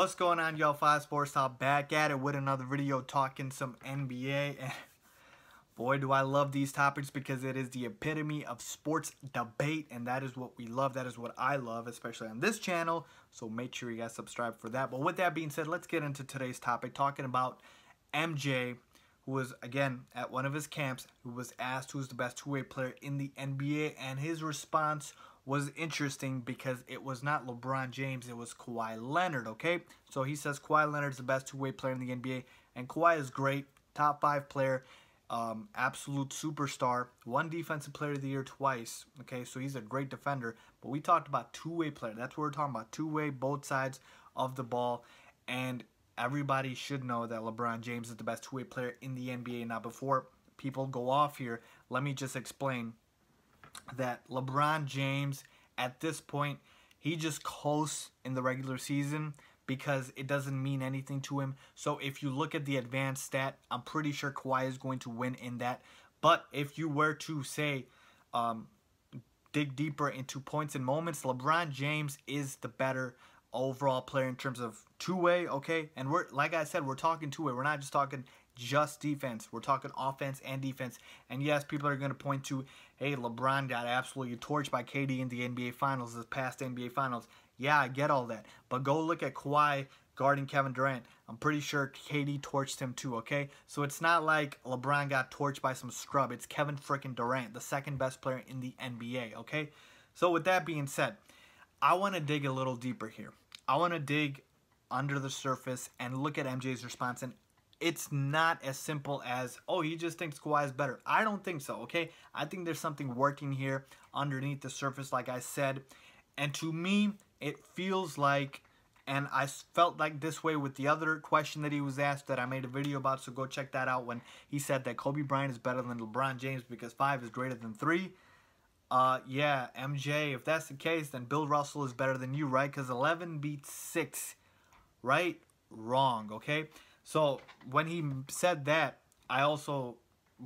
What's going on, y'all? 5 Sports Talk back at it with another video talking some NBA. And boy, do I love these topics because it is the epitome of sports debate, and that is what we love. That is what I love, especially on this channel. So make sure you guys subscribe for that. But with that being said, let's get into today's topic, talking about MJ, who was, again, at one of his camps, who was asked who's the best two-way player in the NBA, and his response was interesting because it was not LeBron James, it was Kawhi Leonard, okay? So he says Kawhi Leonard is the best two-way player in the NBA, and Kawhi is great, top 5 player, absolute superstar, won Defensive Player of the Year twice, okay? So he's a great defender, but we talked about two-way player. That's what we're talking about, two-way, both sides of the ball, and everybody should know that LeBron James is the best two-way player in the NBA. Now, before people go off here, let me just explain that LeBron James, at this point, he just coasts in the regular season because it doesn't mean anything to him. So if you look at the advanced stat, I'm pretty sure Kawhi is going to win in that. But if you were to say, dig deeper into points and moments, LeBron James is the better overall player in terms of two-way, okay? And we're, like I said, we're talking two-way. We're not just talking just defense. We're talking offense and defense. And yes, people are going to point to, hey, LeBron got absolutely torched by KD in the NBA Finals, this past NBA Finals. Yeah, I get all that. But go look at Kawhi guarding Kevin Durant. I'm pretty sure KD torched him too, okay? So it's not like LeBron got torched by some scrub. It's Kevin frickin' Durant, the second best player in the NBA, okay? So with that being said, I want to dig a little deeper here. I want to dig under the surface and look at MJ's response, and it's not as simple as, oh, he just thinks Kawhi is better. I don't think so, okay? I think there's something working here underneath the surface, like I said. And to me, it feels like, and I felt like this way with the other question that he was asked that I made a video about, so go check that out, when he said that Kobe Bryant is better than LeBron James because 5 is greater than 3. Yeah, MJ, if that's the case, then Bill Russell is better than you, right? Because 11 beats 6, right? Wrong, okay? So when he said that, I also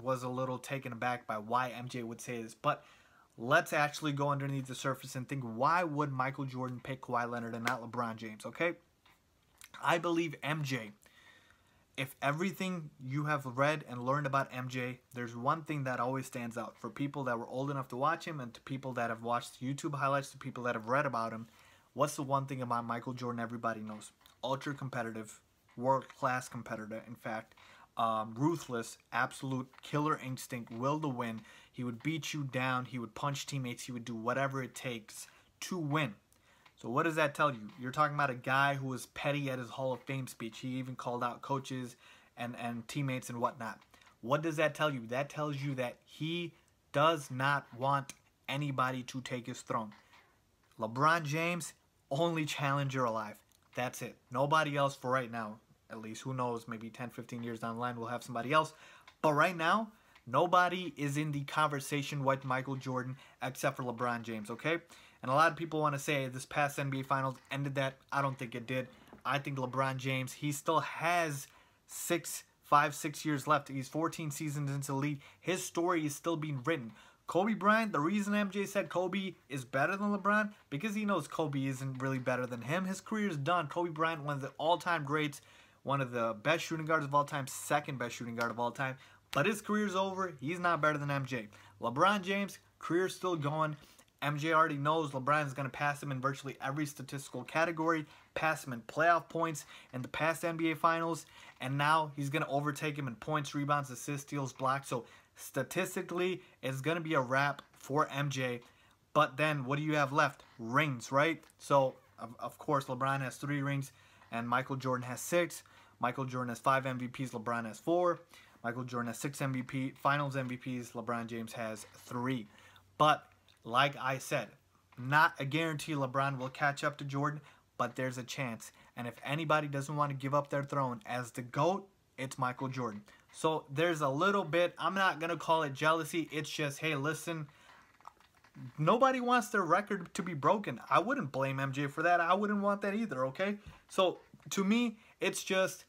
was a little taken aback by why MJ would say this. But let's actually go underneath the surface and think, why would Michael Jordan pick Kawhi Leonard and not LeBron James, okay? I believe MJ, if everything you have read and learned about MJ, there's one thing that always stands out. For people that were old enough to watch him, and to people that have watched YouTube highlights, to people that have read about him, what's the one thing about Michael Jordan everybody knows? Ultra competitive, world-class competitor, in fact. Ruthless, absolute killer instinct, will to win. He would beat you down. He would punch teammates. He would do whatever it takes to win. So what does that tell you? You're talking about a guy who was petty at his Hall of Fame speech. He even called out coaches and teammates and whatnot. What does that tell you? That tells you that he does not want anybody to take his throne. LeBron James, only challenger alive. That's it. Nobody else for right now. At least, who knows, maybe 10, 15 years down the line we'll have somebody else. But right now, nobody is in the conversation with Michael Jordan except for LeBron James, okay? And a lot of people want to say this past NBA Finals ended that. I don't think it did. I think LeBron James, he still has 5, 6 years left. He's 14 seasons into the league. His story is still being written. Kobe Bryant, the reason MJ said Kobe is better than LeBron, because he knows Kobe isn't really better than him. His career is done. Kobe Bryant, one of the all-time greats, one of the best shooting guards of all time, second best shooting guard of all time. But his career's over. He's not better than MJ. LeBron James, career's still going. MJ already knows LeBron is going to pass him in virtually every statistical category, pass him in playoff points in the past NBA Finals, and now he's going to overtake him in points, rebounds, assists, steals, blocks. So statistically, it's going to be a wrap for MJ. But then what do you have left? Rings, right? So, of course, LeBron has 3 rings, and Michael Jordan has 6. Michael Jordan has 5 MVPs, LeBron has 4. Michael Jordan has 6 Finals MVPs, LeBron James has 3. But like I said, not a guarantee LeBron will catch up to Jordan, but there's a chance. And if anybody doesn't want to give up their throne as the GOAT, it's Michael Jordan. So there's a little bit, I'm not going to call it jealousy. It's just, hey, listen, nobody wants their record to be broken. I wouldn't blame MJ for that. I wouldn't want that either, okay? So to me, it's just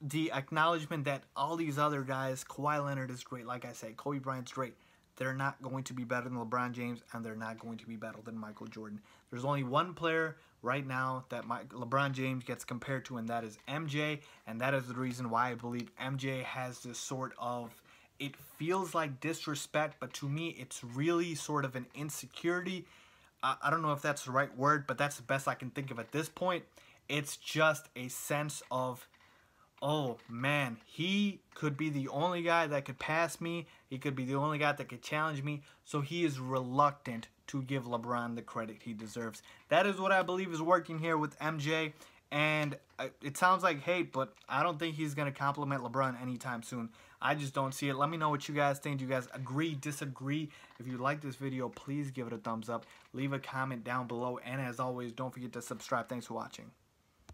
the acknowledgement that all these other guys, Kawhi Leonard is great, like I said, Kobe Bryant's great. they're not going to be better than LeBron James, and they're not going to be better than Michael Jordan. There's only one player right now that LeBron James gets compared to, and that is MJ, and that is the reason why I believe MJ has this sort of, it feels like disrespect, but to me, it's really sort of an insecurity. I don't know if that's the right word, but that's the best I can think of at this point. It's just a sense of, oh man, he could be the only guy that could pass me. He could be the only guy that could challenge me. So he is reluctant to give LeBron the credit he deserves. That is what I believe is working here with MJ. And it sounds like hate, but I don't think he's going to compliment LeBron anytime soon. I just don't see it. Let me know what you guys think. Do you guys agree, disagree? If you like this video, please give it a thumbs up. Leave a comment down below. And as always, don't forget to subscribe. Thanks for watching.